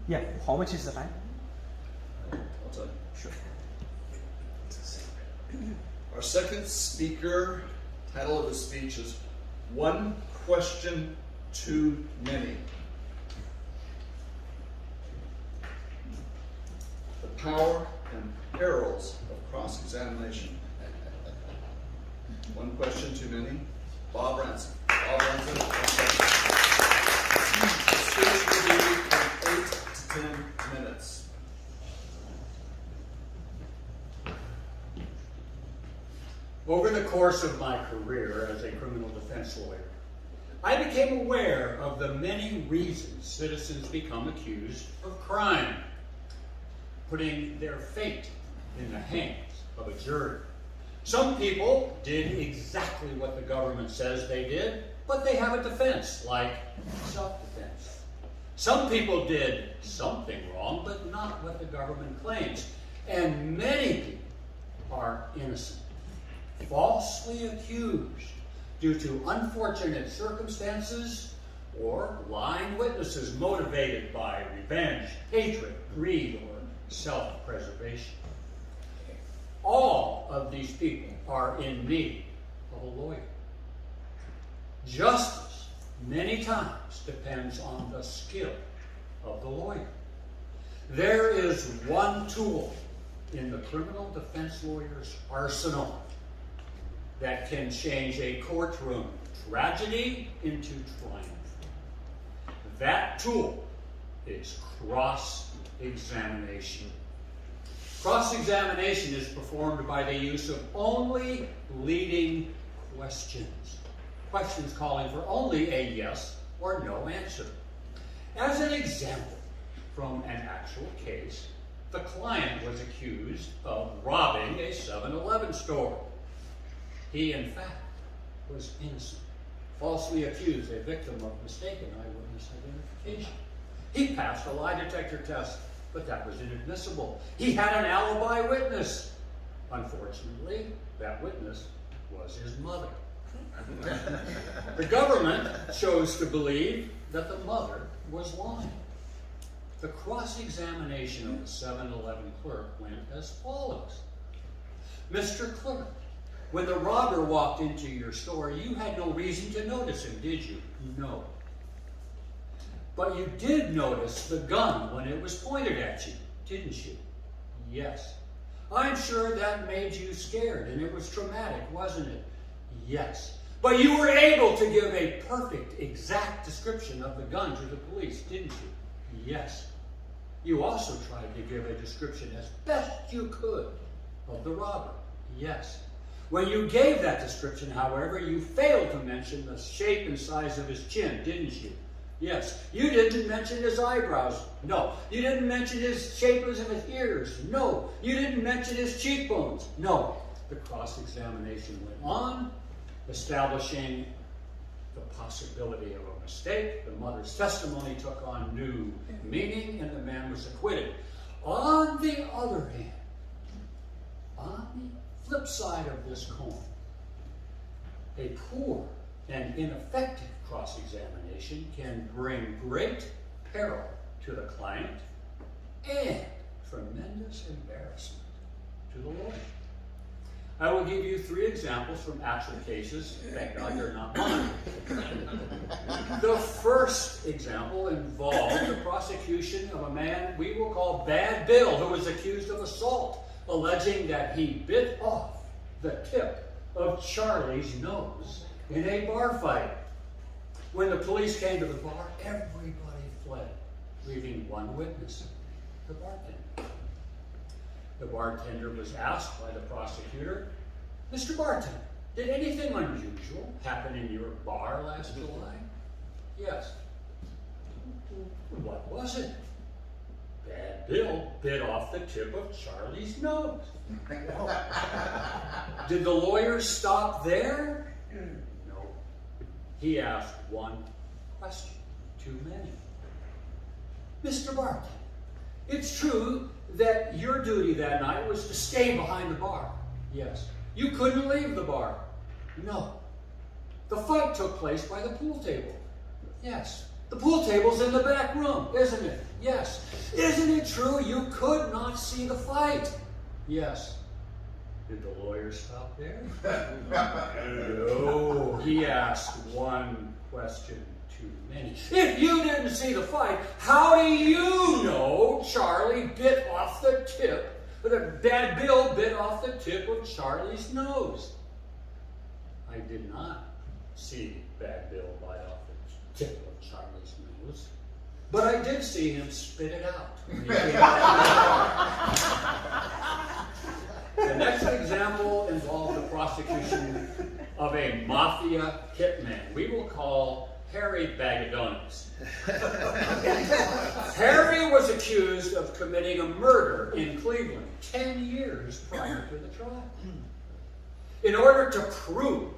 Yeah, how much is the time? I'll tell you. Sure. Our second speaker, title of his speech is One Question Too Many. The power and perils of cross-examination. One question too many. Bob Ransom. Bob Ransom. The speech will be from 8 to 10 minutes. Over the course of my career as a criminal defense lawyer, I became aware of the many reasons citizens become accused of crime, putting their fate in the hands of a jury. Some people did exactly what the government says they did, but they have a defense, like self-defense. Some people did something wrong, but not what the government claims. And many people are innocent, falsely accused due to unfortunate circumstances or lying witnesses motivated by revenge, hatred, greed, or self-preservation. All of these people are in need of a lawyer. Justice, many times, depends on the skill of the lawyer. There is one tool in the criminal defense lawyer's arsenal that can change a courtroom tragedy into triumph. That tool is cross-examination. Cross-examination is performed by the use of only leading questions. Questions calling for only a yes or no answer. As an example from an actual case, the client was accused of robbing a 7-Eleven store. He, in fact, was innocent, falsely accused, a victim of mistaken eyewitness identification. He passed a lie detector test, but that was inadmissible. He had an alibi witness. Unfortunately, that witness was his mother. The government chose to believe that the mother was lying. The cross-examination of the 7-Eleven clerk went as follows. Mr. Clerk, when the robber walked into your store, you had no reason to notice him, did you? No. But you did notice the gun when it was pointed at you, didn't you? Yes. I'm sure that made you scared, and it was traumatic, wasn't it? Yes. But you were able to give a perfect, exact description of the gun to the police, didn't you? Yes. You also tried to give a description as best you could of the robber. Yes. When you gave that description, however, you failed to mention the shape and size of his chin, didn't you? Yes. You didn't mention his eyebrows. No. You didn't mention his shape of his ears. No. You didn't mention his cheekbones. No. The cross-examination went on, establishing the possibility of a mistake. The mother's testimony took on new meaning, and the man was acquitted. On the other hand, on the flip side of this coin, a poor and ineffective cross-examination can bring great peril to the client and tremendous embarrassment to the lawyer. I will give you 3 examples from actual cases. Thank God they're not mine. The first example involved the prosecution of a man we will call Bad Bill, who was accused of assault, alleging that he bit off the tip of Charlie's nose in a bar fight. When the police came to the bar, everybody fled, leaving one witness, the bartender. The bartender was asked by the prosecutor, Mr. Bartender, did anything unusual happen in your bar last July? Yes. What was it? Bad Bill bit off the tip of Charlie's nose. Did the lawyer stop there? No. He asked one question too many. Mr. Bartender, it's true that your duty that night was to stay behind the bar. Yes. You couldn't leave the bar. No. The fight took place by the pool table. Yes. The pool table's in the back room, isn't it? Yes. Isn't it true you could not see the fight? Yes. Did the lawyer stop there? No. He asked one question too many. If you didn't see the fight, how do you know Charlie bit off the tip, that Bad Bill bit off the tip of Charlie's nose? I did not see Bad Bill bite off the tip of Charlie's nose, but I did see him spit it out. The next example involved the prosecution of a mafia hitman we will call Harry Bagadonis. Harry was accused of committing a murder in Cleveland 10 years prior to the trial. In order to prove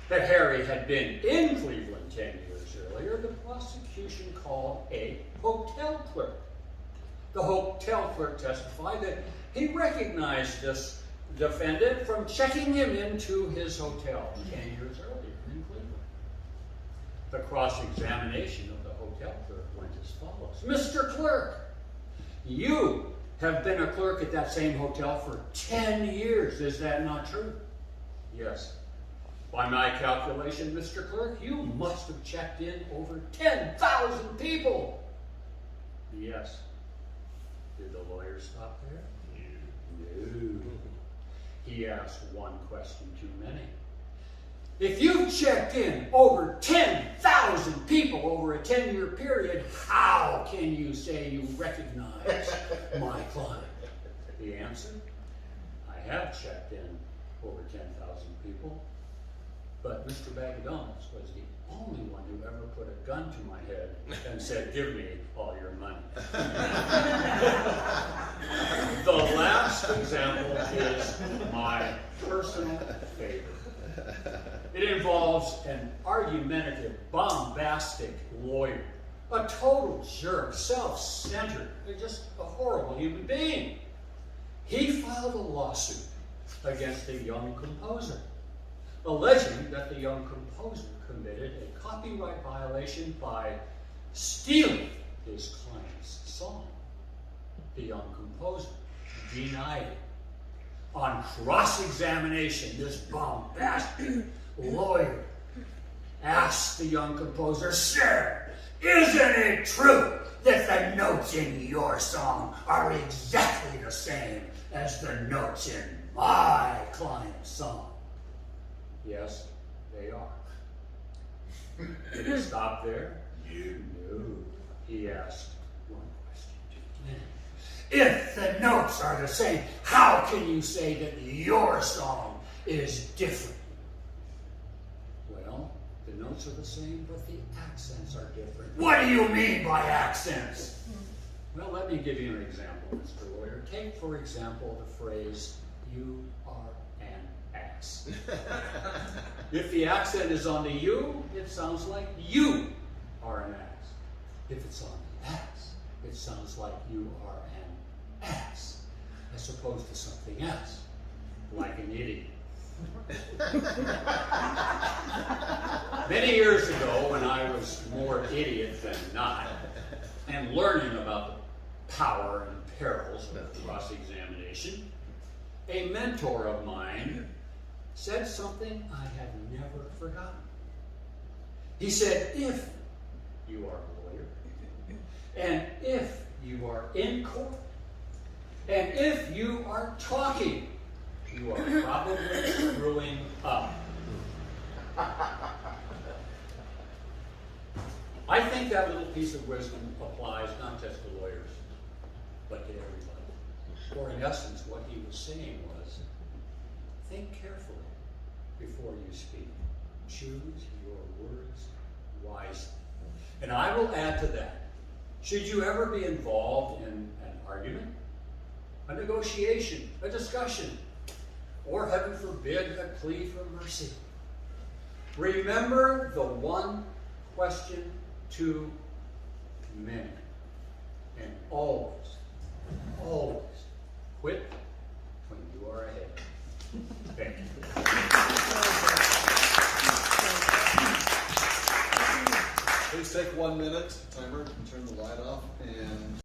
that Harry had been in Cleveland 10 years earlier, the prosecution called a hotel clerk. The hotel clerk testified that he recognized this defendant from checking him into his hotel 10 years earlier in Cleveland. The cross-examination of the hotel clerk went as follows. Mr. Clerk, you have been a clerk at that same hotel for 10 years. Is that not true? Yes. By my calculation, Mr. Clerk, you must have checked in over 10,000 people. Yes. Did the lawyer stop there? No. He asked one question too many. If you've checked in over 10,000 people over a 10-year period, how can you say you recognize my client? The answer? I have checked in over 10,000 people, but Mr. Bagadonis was the only one who ever put a gun to my head and said, give me all your money. The last example is my personal favorite. It involves an argumentative, bombastic lawyer, a total jerk, self-centered, just a horrible human being. He filed a lawsuit against a young composer, alleging that the young composer committed a copyright violation by stealing his client's song. The young composer denied it. On cross-examination, this bombastic lawyer asked the young composer, Sir, isn't it true that the notes in your song are exactly the same as the notes in my client's song? Yes, they are. Did he stop there? No. He asked one question too many. If the notes are the same, how can you say that your song is different? Well, the notes are the same, but the accents are different. What do you mean by accents? Well, let me give you an example, Mr. Lawyer. Take, for example, the phrase, you are an ass. If the accent is on the you, it sounds like you are an ass. If it's on the ass, it sounds like you are an ass, as opposed to something else, like an idiot. Many years ago, when I was more idiot than not, and learning about the power and perils of cross-examination, a mentor of mine said something I have never forgotten. He said, if you are a lawyer, and if you are in court, and if you are talking, you are probably screwing up. I think that little piece of wisdom applies not just to lawyers, but to everybody. For in essence, what he was saying was, think carefully before you speak. Choose your words wisely. And I will add to that, should you ever be involved in an argument, a negotiation, a discussion, or heaven forbid, a plea for mercy, remember the one question too many. And always, always quit when you are ahead. Thank you. Please take one. 1 minute timer, turn the light off, and